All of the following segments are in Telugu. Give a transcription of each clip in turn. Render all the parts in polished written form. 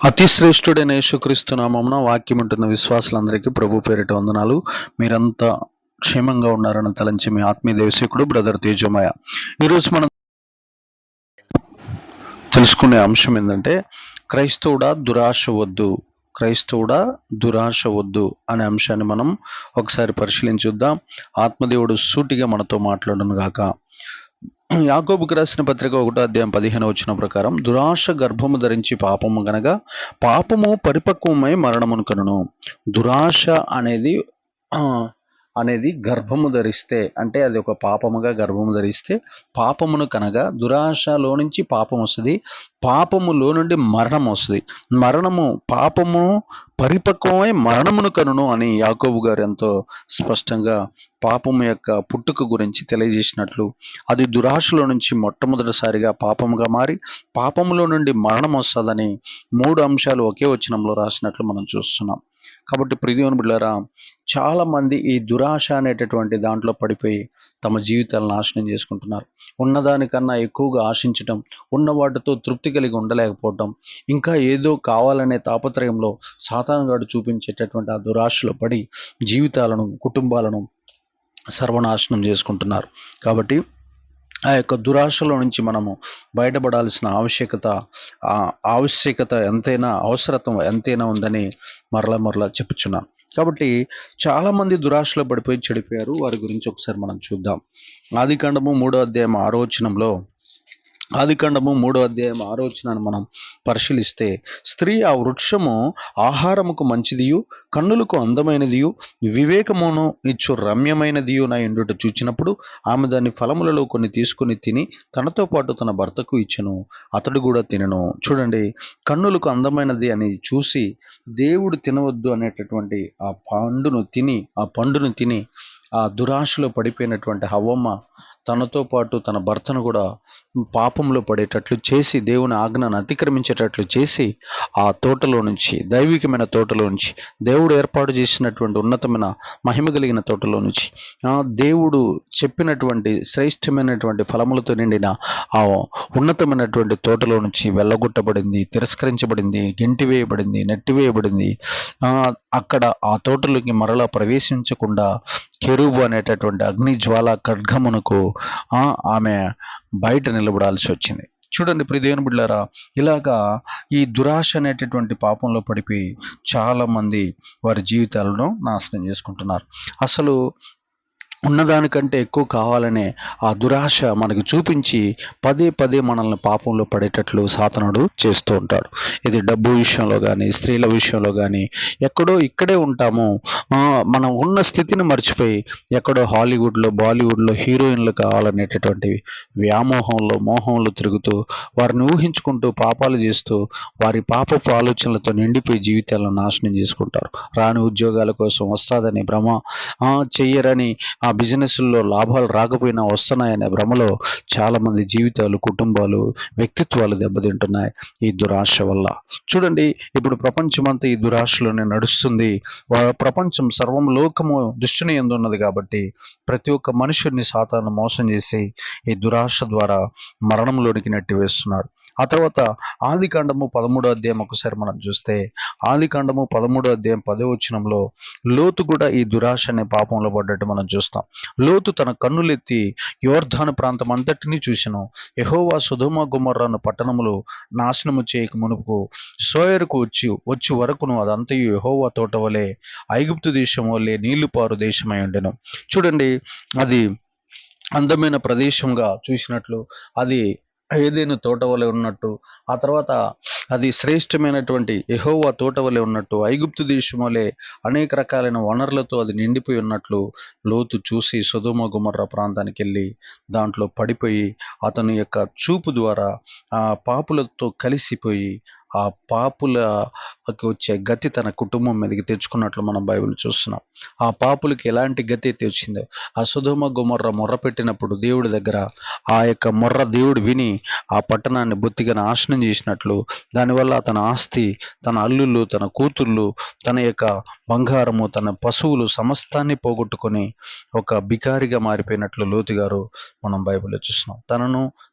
అతి శ్రేష్ఠుడైన యేసుక్రీస్తు నామమున వాక్యం ఉంటున్న విశ్వాసులందరికీ ప్రభు పేరిట వందనాలు. మీరంతా క్షేమంగా ఉన్నారని తలంచి మీ ఆత్మీయ దేవసేకుడు బ్రదర్ తేజమయ్య. ఈరోజు మనం తెలుసుకునే అంశం ఏంటంటే క్రైస్తవుడా దురాశ వద్దు, క్రైస్తవుడా దురాశ వద్దు అనే అంశాన్ని మనం ఒకసారి పరిశీలించుద్దాం. ఆత్మదేవుడు సూటిగా మనతో మాట్లాడును గాక. యాకోబుకు రాసిన పత్రిక 1:15 ప్రకారం, దురాశ గర్భము ధరించి పాపము గనగా పాపము పరిపక్వమై మరణమును కనును. దురాశ అనేది గర్భము ధరిస్తే, అంటే అది ఒక పాపముగా గర్భము ధరిస్తే పాపమును కనగా, దురాశలో నుంచి పాపం వస్తుంది, పాపములో నుండి మరణం వస్తుంది, పాపము పరిపక్వమై మరణమును కనును అని యాకోబు గారు ఎంతో స్పష్టంగా పాపము యొక్క పుట్టుక గురించి తెలియజేసినట్లు, అది దురాశలో నుంచి మొట్టమొదటిసారిగా పాపముగా మారి పాపములో నుండి మరణం వస్తుందని 3 అంశాలు ఒకే వచనంలో రాసినట్లు మనం చూస్తున్నాం. కాబట్టి ప్రియదేవుని బిడ్డలారా, చాలామంది ఈ దురాశ అనేటటువంటి దాంట్లో పడిపోయి తమ జీవితాలను నాశనం చేసుకుంటున్నారు. ఉన్నదానికన్నా ఎక్కువగా ఆశించటం, ఉన్న వాటితో తృప్తి కలిగి ఉండలేకపోవటం, ఇంకా ఏదో కావాలనే తాపత్రయంలో సాతానుగాడు చూపించేటటువంటి ఆ దురాశలో పడి జీవితాలను, కుటుంబాలను సర్వనాశనం చేసుకుంటున్నారు. కాబట్టి ఆ యొక్క దురాశలో నుంచి మనము బయటపడాల్సిన ఆవశ్యకత ఎంతైనా, అవసరత్వం ఎంతైనా ఉందని మరలా చెప్పుచున్నాను. కాబట్టి చాలామంది దురాశలో పడిపోయి చెడిపోయారు. వారి గురించి ఒకసారి మనం చూద్దాం. ఆదికాండము 3:6 మనం పరిశీలిస్తే, స్త్రీ ఆ వృక్షము ఆహారముకు మంచిదియు, కన్నులకు అందమైనదియు, వివేకమును ఇచ్చు రమ్యమైనదియు నా ఎండుట చూచినప్పుడు ఆమె దాని ఫలములలో కొన్ని తీసుకుని తిని తనతో పాటు తన భర్తకు ఇచ్చెను, అతడు కూడా తినెను. చూడండి, కన్నులకు అందమైనది అని చూసి దేవుడు తినవద్దు అనేటటువంటి ఆ పండును తిని ఆ దురాశలో పడిపోయినటువంటి హవ్వమ్మ తనతో పాటు తన భర్తను కూడా పాపంలో పడేటట్లు చేసి, దేవుని ఆజ్ఞను అతిక్రమించేటట్లు చేసి, ఆ తోటలో నుంచి, దైవికమైన తోటలో నుంచి, దేవుడు ఏర్పాటు చేసినటువంటి ఉన్నతమైన మహిమ కలిగిన తోటలో నుంచి, దేవుడు చెప్పినటువంటి శ్రేష్టమైనటువంటి ఫలములతో నిండిన ఆ ఉన్నతమైనటువంటి తోటలో నుంచి వెళ్ళగొట్టబడింది, తిరస్కరించబడింది, గెంటివేయబడింది, నెట్టివేయబడింది. అక్కడ ఆ తోటలోకి మరలా ప్రవేశించకుండా కెరూబు అనేటటువంటి అగ్ని జ్వాల ఖడ్గమునకు ఆమె బయట నిలబడాల్సి వచ్చింది. చూడండి ప్రియదేవుని బిడ్డలారా, ఇలాగా ఈ దురాశ అనేటటువంటి పాపంలో పడిపోయి చాలామంది వారి జీవితాలను నాశనం చేసుకుంటున్నారు. అసలు ఉన్నదానికంటే ఎక్కువ కావాలనే ఆ దురాశ మనకు చూపించి పదే మనల్ని పాపంలో పడేటట్లు సాతానుడు చేస్తూ ఉంటాడు. ఇది డబ్బు విషయంలో కానీ, స్త్రీల విషయంలో కానీ, ఇక్కడే ఉంటాము. మనం ఉన్న స్థితిని మర్చిపోయి ఎక్కడో హాలీవుడ్లో, బాలీవుడ్లో హీరోయిన్లు కావాలనేటటువంటి మోహంలో తిరుగుతూ, వారిని ఊహించుకుంటూ పాపాలు చేస్తూ, వారి పాపపు ఆలోచనలతో నిండిపోయి జీవితాలను నాశనం చేసుకుంటారు. రాని ఉద్యోగాల కోసం వస్తాదని భ్రమ, చెయ్యరని ఆ బిజినెస్లో లాభాలు రాకపోయినా వస్తున్నాయనే భ్రమలో చాలామంది జీవితాలు, కుటుంబాలు, వ్యక్తిత్వాలు దెబ్బతింటున్నాయి ఈ దురాశ వల్ల. చూడండి, ఇప్పుడు ప్రపంచమంతా ఈ దురాశలోనే నడుస్తుంది. ప్రపంచం సర్వం లోకము దుష్టుని యందు ఉన్నది కాబట్టి ప్రతి ఒక్క మనుషుడిని సాతాను మోసం చేసి ఈ దురాశ ద్వారా మరణంలోనికి నెట్టివేస్తున్నాడు. ఆ తర్వాత ఆదికాండము 13 ఒకసారి మనం చూస్తే, ఆదికాండము 13 10 లోతు కూడా ఈ దురాశ అనే పాపంలో పడ్డట్టు మనం చూస్తాం. లోతు తన కన్నులెత్తి యోర్ధాను ప్రాంతం అంతటినీ చూసెను. యెహోవా సొదొమ గొమొర్రాను పట్టణములు నాశనము చేయక మునుపు సోయరుకు వచ్చి వరకును అదంతయు యెహోవా తోట వలె, ఐగుప్తు దేశం వలె నీళ్లుపారు దేశమై ఉండెను. చూడండి, అది అందమైన ప్రదేశంగా చూసినట్లు, అది ఏదైనా తోట వలె ఉన్నట్టు, ఆ తర్వాత అది శ్రేష్టమైనటువంటి యెహోవా తోట వలె ఉన్నట్టు, ఐగుప్తు దేశం వలె అనేక రకాలైన వనరులతో అది నిండిపోయి ఉన్నట్లు లోతు చూసి సొదొమ గొమొర్రా ప్రాంతానికి వెళ్ళి దాంట్లో పడిపోయి అతని యొక్క చూపు ద్వారా ఆ పాపులతో కలిసిపోయి ఆ పాపులకి వచ్చే గతి తన కుటుంబం మీదకి తెచ్చుకున్నట్లు మనం బైబిల్ చూస్తున్నాం. ఆ పాపులకి ఎలాంటి గతి అయితే వచ్చిందో, ఆ సొదొమ గొమొర్రా మొర్ర పెట్టినప్పుడు దేవుడి దగ్గర ఆ యొక్క మొర్ర దేవుడు విని ఆ పట్టణాన్ని బొత్తిగా నాశనం చేసినట్లు, దానివల్ల తన ఆస్తి, తన అల్లుళ్ళు, తన కూతుర్లు, తన యొక్క బంగారము, తన పశువులు సమస్తాన్ని పోగొట్టుకొని ఒక బికారిగా మారిపోయినట్లు లోతు గారు మనం బైబిల్లో చూస్తున్నాం.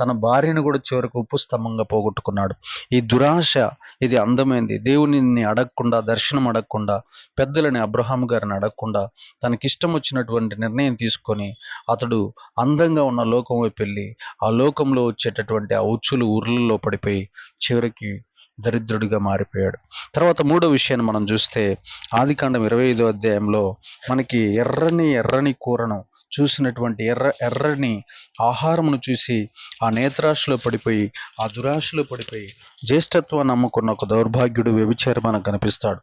తన భార్యను కూడా చివరికి ఉప్పు స్తంభంగా పోగొట్టుకున్నాడు. ఈ దురాశ ఇది అందమైంది. దేవునిని అడగకుండా, దర్శనం అడగకుండా, పెద్దలని అబ్రహాం గారిని అడగకుండా తనకిష్టం వచ్చినటువంటి నిర్ణయం తీసుకొని అతడు అందంగా ఉన్న లోకం వైపు వెళ్ళి ఆ లోకంలో వచ్చేటటువంటి ఆ ఉచ్చులు ఉర్లలో పడిపోయి చివరికి దరిద్రుడిగా మారిపోయాడు. తర్వాత మూడో విషయాన్ని మనం చూస్తే ఆదికాండం 25వ అధ్యాయంలో మనకి ఎర్రని కూరను చూసినటువంటి ఎర్రని ఆహారమును చూసి ఆ నేత్రాశలో పడిపోయి, ఆ దురాశలో పడిపోయి జ్యేష్ఠత్వాన్ని నమ్ముకున్న ఒక దౌర్భాగ్యుడు వ్యభిచారి మనకు కనిపిస్తాడు.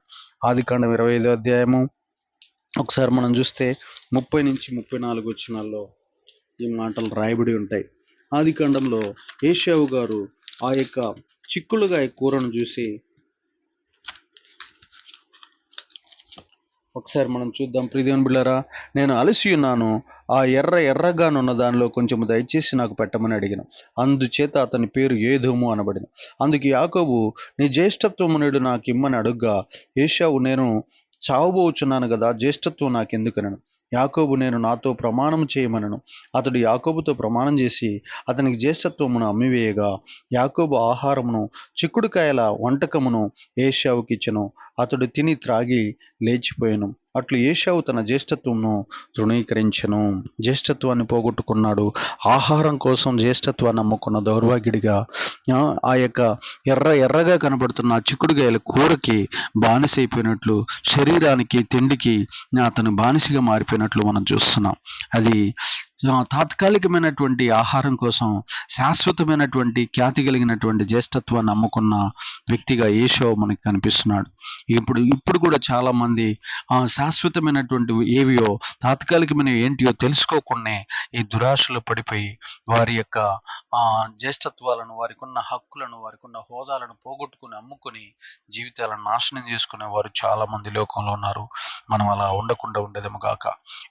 ఆదికాండం 25వ అధ్యాయము ఒకసారి మనం చూస్తే 30 నుంచి 34 వచనాల్లో ఈ మాటలు రాయబడి ఉంటాయి. ఆదికాండంలో ఏశావు గారు ఆ యొక్క చిక్కులుగా ఈ కూరను చూసి, ఒకసారి మనం చూద్దాం. ప్రియదేవుని బిడ్డలారా, నేను అలసి ఉన్నాను, ఆ ఎర్రగానున్న దానిలో కొంచెము దయచేసి నాకు పెట్టమని అడిగిన. అందుచేత అతని పేరు ఏదోము అనబడిన. అందుకు యాకోబు, నీ జ్యేష్ఠత్వము నేడు నాకు ఇమ్మని అడుగ్గా ఏశావు, నేను చావబోచున్నాను కదా, జ్యేష్ఠత్వం నాకెందుకనను. యాకోబు, నేను నాతో ప్రమాణం చేయమనను. అతడు యాకోబుతో ప్రమాణం చేసి అతనికి జ్యేష్ఠత్వమును అమ్మివేయగా యాకోబు ఆహారమును చిక్కుడుకాయల వంటకమును ఏశావుకి ఇచ్చెను. అతడు తిని త్రాగి లేచిపోయాను. అట్లు ఏశావు తన జ్యేష్ఠత్వమును తృణీకరించెను. జ్యేష్ఠత్వాన్ని పోగొట్టుకున్నాడు. ఆహారం కోసం జ్యేష్ఠత్వాన్ని అమ్ముకున్న దౌర్భాగ్యుడిగా ఆ యొక్క ఎర్రగా కనబడుతున్న చిక్కుడుగాయల కూరకి బానిసైపోయినట్లు, శరీరానికి తిండికి అతను బానిసగా మారిపోయినట్లు మనం చూస్తున్నాం. అది తాత్కాలికమైనటువంటి ఆహారం కోసం శాశ్వతమైనటువంటి ఖ్యాతి కలిగినటువంటి జ్యేష్ఠత్వాన్ని అమ్ముకున్న వ్యక్తిగా ఏశావు మనకి కనిపిస్తున్నాడు. ఇప్పుడు కూడా చాలా మంది శాశ్వతమైనటువంటి ఏవియో తాత్కాలికమైన ఏంటియో తెలుసుకోకుండా ఈ దురాశలో పడిపోయి వారి యొక్క జ్యేష్ఠత్వాలను, వారికి ఉన్న హక్కులను, వారికి ఉన్న హోదాలను పోగొట్టుకుని అమ్ముకొని జీవితాలను నాశనం చేసుకునే వారు చాలా మంది లోకంలో ఉన్నారు. మనం అలా ఉండకుండా ఉండేదేమో గాక.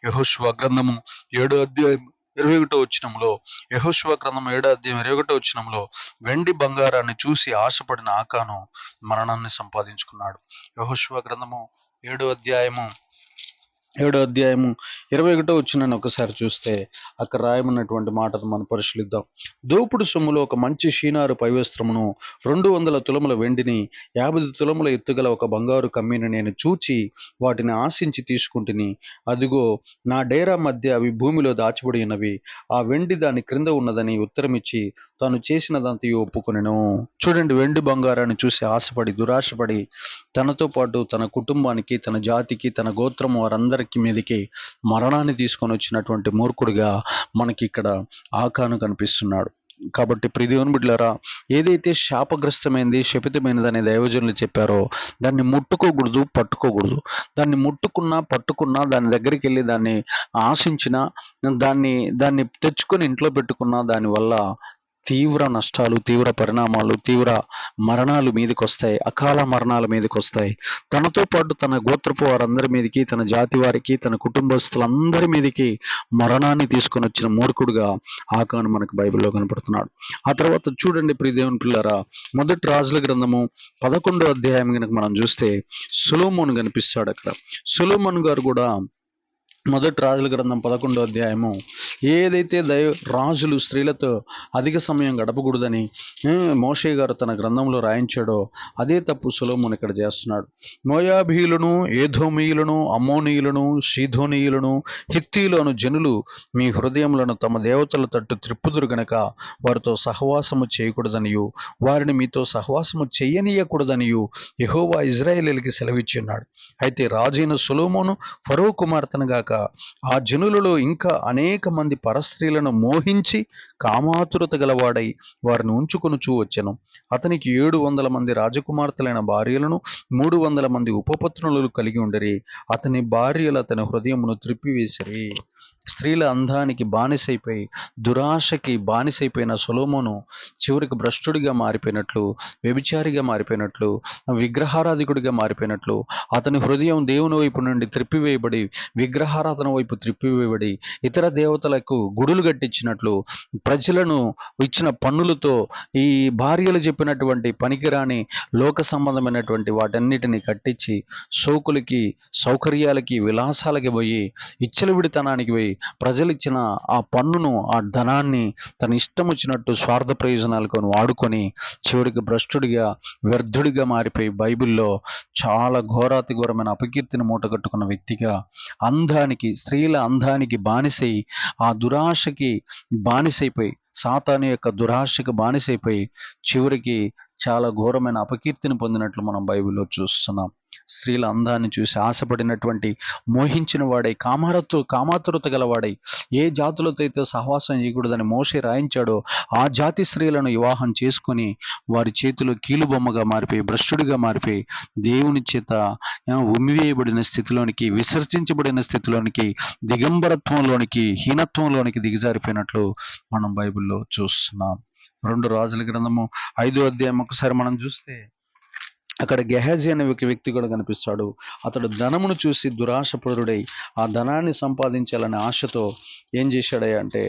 యెహోషువ గ్రంథము 7వ అధ్యాయం 21వ వచనంలో, యెహోషువ గ్రంథం 7వ అధ్యాయం 21వ వచనంలో, వెండి బంగారాన్ని చూసి ఆశపడిన ఆకాను మరణాన్ని సంపాదించుకున్నాడు. యెహోషువ గ్రంథము 7వ అధ్యాయము 21వ వచనాన్ని ఒకసారి చూస్తే అక్కడ రాయమన్నటువంటి మాటను మనం పరిశీలిద్దాం. దోపుడు సొమ్ములో ఒక మంచి షీనారు పైవస్త్రమును, 200 తులముల వెండిని, 50 తులముల ఎత్తుగల ఒక బంగారు కమ్మీని నేను చూచి వాటిని ఆశించి తీసుకుంటుని, అదిగో నా డేరా మధ్య అవి భూమిలో దాచిబడి ఉన్నవి, ఆ వెండి దాని క్రింద ఉన్నదని ఉత్తరమిచ్చి తాను చేసినదంతయు ఒప్పుకొనెను. చూడండి, వెండి బంగారాన్ని చూసి ఆశపడి, దురాశపడి తనతో పాటు తన కుటుంబానికి, తన జాతికి, తన గోత్రం వారందరికీ మీదకి మరణాన్ని తీసుకొని వచ్చినటువంటి మూర్ఖుడిగా మనకి ఇక్కడ ఆకాను కనిపిస్తున్నాడు. కాబట్టి ప్రియదేవుని బిడ్డలారా, ఏదైతే శాపగ్రస్తమైంది, శపితమైనది అనే దైవజనులు చెప్పారో దాన్ని ముట్టుకోకూడదు, పట్టుకోకూడదు. దాన్ని ముట్టుకున్నా, పట్టుకున్నా, దాని దగ్గరికి వెళ్ళి దాన్ని ఆశించినా, దాన్ని తెచ్చుకొని ఇంట్లో పెట్టుకున్నా దానివల్ల తీవ్ర నష్టాలు, తీవ్ర పరిణామాలు, తీవ్ర మరణాలు మీదకి వస్తాయి. అకాల మరణాల మీదకి వస్తాయి. తనతో పాటు తన గోత్రపు వారందరి మీదకి, తన జాతి వారికి, తన కుటుంబస్తులందరి మీదకి మరణాన్ని తీసుకొని వచ్చిన మూర్ఖుడుగా ఆకాను మనకు బైబిల్లో కనపడుతున్నాడు. ఆ తర్వాత చూడండి ప్రియదేవుని పిల్లరా, మొదటి రాజుల గ్రంథము 11వ అధ్యాయం కనుక మనం చూస్తే సొలొమోను కనిపిస్తాడు అక్కడ. సొలొమోను గారు కూడా మొదటి రాజుల గ్రంథం 11వ అధ్యాయము, ఏదైతే రాజులు స్త్రీలతో అధిక సమయం గడపకూడదని మోషే గారు తన గ్రంథంలో రాయించాడో అదే తప్పు సొలొమోను ఇక్కడ చేస్తున్నాడు. మోయాబీయులను, ఏదోమీయులను, అమ్మోనీయులను, సీదోనీయులను, హిత్తీయులను జనులు మీ హృదయములను తమ దేవతల తట్టు త్రిప్పుదురు గనక వారితో సహవాసము చేయకూడదనియు వారిని మీతో సహవాసము చెయ్యనీయకూడదనియు యెహోవా ఇశ్రాయేలీయులకి సెలవిచ్చి ఉన్నాడు. అయితే రాజైన సొలొమోను ఫరో కుమార్తెను గాక ఆ జనులలో ఇంకా అనేక మంది పరస్త్రీలను మోహించి కామాతురత గలవాడై వారిని ఉంచుకొనుచూ వచ్చెను. అతనికి 700 మంది రాజకుమార్తెలైన భార్యలను, 300 మంది ఉపపత్నులను కలిగి ఉండరి. అతని భార్యలు అతని హృదయమును త్రిప్పివేసిరి. స్త్రీల అందానికి బానిసైపోయి దురాశకి బానిసైపోయిన సొలొమోను చివరికి భ్రష్టుడిగా మారిపోయినట్లు, వ్యభిచారిగా మారిపోయినట్లు, విగ్రహారాధికుడిగా మారిపోయినట్లు, అతని హృదయం దేవుని వైపు నుండి త్రిప్పివేయబడి విగ్రహారాధన వైపు త్రిప్పివేయబడి ఇతర దేవతలకు గుడులు కట్టించినట్లు, ప్రజలను ఇచ్చిన పన్నులతో ఈ భార్యలు చెప్పినటువంటి పనికిరాని లోక సంబంధమైనటువంటి వాటన్నిటిని కట్టించి సోకులకి, సౌకర్యాలకి, విలాసాలకి పోయి విచ్చలవిడితనానికి పోయి ప్రజలు ఇచ్చిన ఆ పన్నును, ఆ ధనాన్ని తన ఇష్టం వచ్చినట్టు స్వార్థ ప్రయోజనాలకు వాడుకొని చివరికి భ్రష్టుడిగా, వ్యర్థుడిగా మారిపోయి బైబిల్లో చాలా ఘోరాతి ఘోరమైన అపకీర్తిని మూటగట్టుకున్న వ్యక్తిగా, అందానికి, స్త్రీల అందానికి బానిసై, ఆ దురాశకి బానిసైపోయి, సాతాను యొక్క దురాశకు బానిసైపోయి చివరికి చాలా ఘోరమైన అపకీర్తిని పొందినట్లు మనం బైబిల్లో చూస్తున్నాం. స్త్రీల అందాన్ని చూసి ఆశపడినటువంటి, మోహించిన వాడై, కామాతురత గలవాడై, ఏ జాతులతో అయితే సహవాసం చేయకూడదని మోషే రాయించాడో ఆ జాతి స్త్రీలను వివాహం చేసుకొని వారి చేతిలో కీలుబొమ్మగా మారిపోయి, భ్రష్టుడిగా మారిపోయి, దేవుని చేత ఉమ్మివేయబడిన స్థితిలోనికి, విసర్జించబడిన స్థితిలోనికి, దిగంబరత్వంలోనికి, హీనత్వంలోనికి దిగజారిపోయినట్లు మనం బైబిల్లో చూస్తున్నాం. 2 రాజుల గ్రంథము 5వ అధ్యాయం ఒకసారి మనం చూస్తే అక్కడ గెహాజీ అనే ఒక వ్యక్తి కూడా కనిపిస్తాడు. అతడు ధనమును చూసి దురాశపరుడై ఆ ధనాన్ని సంపాదించాలనే ఆశతో ఏం చేశాడయ్యా అంటే,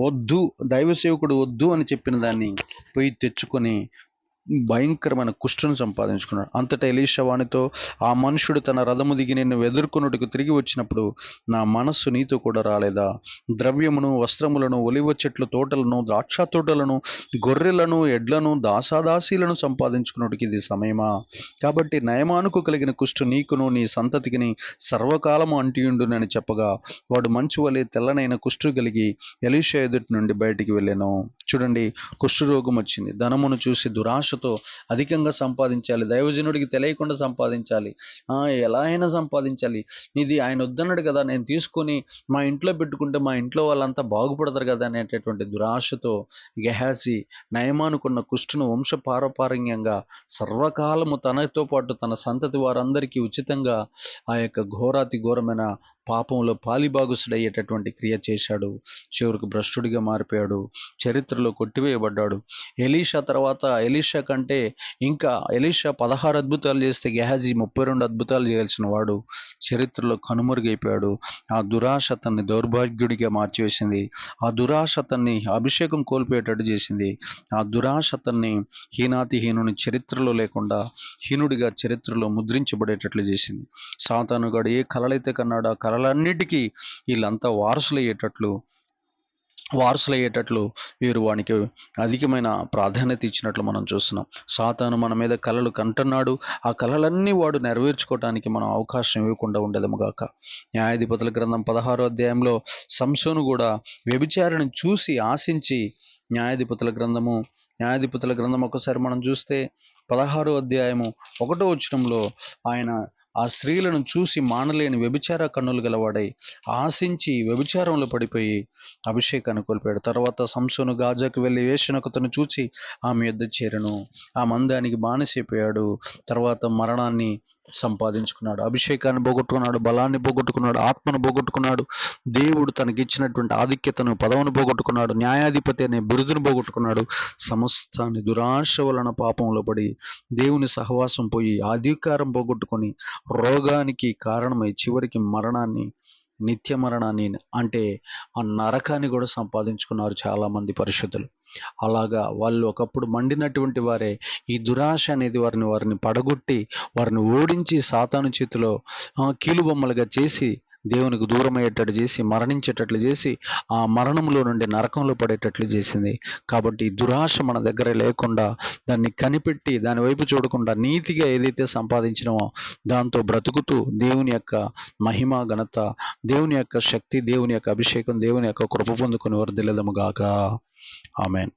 వద్దు, దైవ సేవకుడు వద్దు అని చెప్పిన దాన్ని పోయి తెచ్చుకొని భయంకరమైన కుష్ఠను సంపాదించుకున్నాడు. అంతటా ఎలీషా వానితో, ఆ మనుషుడు తన రథము దిగి నిన్ను ఎదుర్కొనుటకు తిరిగి వచ్చినప్పుడు నా మనస్సు నీతో కూడా రాలేదా? ద్రవ్యమును, వస్త్రములను, ఒలివ చెట్లు తోటలను, ద్రాక్ష తోటలను, గొర్రెలను, ఎడ్లను, దాసాదాసీలను సంపాదించుకున్నట్టుకి ఇది సమయమా? కాబట్టి నయమానుకు కలిగిన కుష్ఠు నీకును నీ సంతతికిని సర్వకాలము అంటియుండునని చెప్పగా వాడు మంచు వలె తెల్లనైన కుష్ఠు కలిగి ఎలీషా ఎదుటి నుండి బయటికి వెళ్ళాను. చూడండి, కుష్ఠరోగం వచ్చింది. ధనమును చూసి దురాశతో అధికంగా సంపాదించాలి, దైవజనుడికి తెలియకుండా సంపాదించాలి, ఎలా అయినా సంపాదించాలి, ఇది ఆయన వద్దన్నాడు కదా, నేను తీసుకొని మా ఇంట్లో పెట్టుకుంటే మా ఇంట్లో వాళ్ళంతా బాగుపడతారు కదా అనేటటువంటి దురాశతో గెహాజీ నయమానుకున్న కుష్ఠును వంశపారపారంగా సర్వకాలము తనతో పాటు తన సంతతి వారందరికీ ఉచితంగా ఆ యొక్క ఘోరాతి ఘోరమైన పాపంలో పాలిభాగస్తుడయ్యేటటువంటి క్రియ చేశాడు. చివరికి భ్రష్టుడిగా మారిపోయాడు, చరిత్రలో కొట్టివేయబడ్డాడు. ఎలీషా తర్వాత, ఎలీషా కంటే ఇంకా ఎలీషా 16 అద్భుతాలు చేస్తే గెహాజీ 32 అద్భుతాలు చేయాల్సిన వాడు చరిత్రలో కనుమరుగైపోయాడు. ఆ దురాశ అతన్ని దౌర్భాగ్యుడిగా మార్చివేసింది. ఆ దురాశ అతన్ని అభిషేకం కోల్పోయేటట్టు చేసింది. ఆ దురాశ అతన్ని హీనాతిహీనుని చరిత్రలో లేకుండా హీనుడిగా చరిత్రలో ముద్రించబడేటట్లు చేసింది. సాతానుగాడు ఏ కలలైతే కన్నాడో ఆ కలలన్నిటికీ వీళ్ళంతా వారసులయ్యేటట్లు వీరు వానికి అధికమైన ప్రాధాన్యత ఇచ్చినట్లు మనం చూస్తున్నాం. సాతాను మన మీద కలలు కంటున్నాడు. ఆ కలలన్నీ వాడు నెరవేర్చుకోవటానికి మనం అవకాశం ఇవ్వకుండా ఉండేదముగాక. న్యాయాధిపతుల గ్రంథం 16వ అధ్యాయంలో సంసోను కూడా వ్యభిచారిని చూసి ఆశించి, న్యాయాధిపతుల గ్రంథం ఒకసారి మనం చూస్తే 16వ అధ్యాయము 1వ వచనంలో ఆయన ఆ స్త్రీలను చూసి మానలేని వ్యభిచార కన్నులు గలవాడై ఆశించి వ్యభిచారంలో పడిపోయి అభిషేకాన్ని కోల్పోయాడు. తర్వాత సంసోను గాజాకు వెళ్ళి వేశ్యనొకతను చూచి ఆమె యొద్ద చేరెను. ఆ మందానికి బానిసైపోయాడు. తర్వాత మరణాన్ని సంపాదించుకున్నాడు, అభిషేకాన్ని పోగొట్టుకున్నాడు, బలాన్ని పోగొట్టుకున్నాడు, ఆత్మను పోగొట్టుకున్నాడు, దేవుడు తనకిచ్చినటువంటి ఆధిక్యతను, పదవును పోగొట్టుకున్నాడు, న్యాయాధిపతి అనే బిరుదును పోగొట్టుకున్నాడు. సమస్తాన్ని దురాశ వలన పాపంలో పడి దేవుని సహవాసం పోయి అధికారం పోగొట్టుకొని రోగానికి కారణమై చివరికి మరణాన్ని, నిత్య మరణాన్ని, అంటే ఆ నరకాన్ని కూడా సంపాదించుకున్నారు చాలామంది పరిశుద్ధులు. అలాగా వాళ్ళు ఒకప్పుడు మండినటువంటి వారే ఈ దురాశ అనేది వారిని పడగొట్టి, వారిని ఓడించి, సాతాను చేతిలో కీలుబొమ్మలుగా చేసి, దేవునికి దూరం అయ్యేటట్లు చేసి, మరణించేటట్లు చేసి, ఆ మరణంలో నుండి నరకంలో పడేటట్లు చేసింది. కాబట్టి దురాశ మన దగ్గర లేకుండా, దాన్ని కనిపెట్టి దాని వైపు చూడకుండా నీతిగా ఏదైతే సంపాదించినామో దాంతో బ్రతుకుతూ దేవుని యొక్క మహిమ, ఘనత, దేవుని యొక్క శక్తి, దేవుని యొక్క అభిషేకం, దేవుని యొక్క కృప పొందుకొని వర్ధిల్లెదముగాక. ఆమేన్.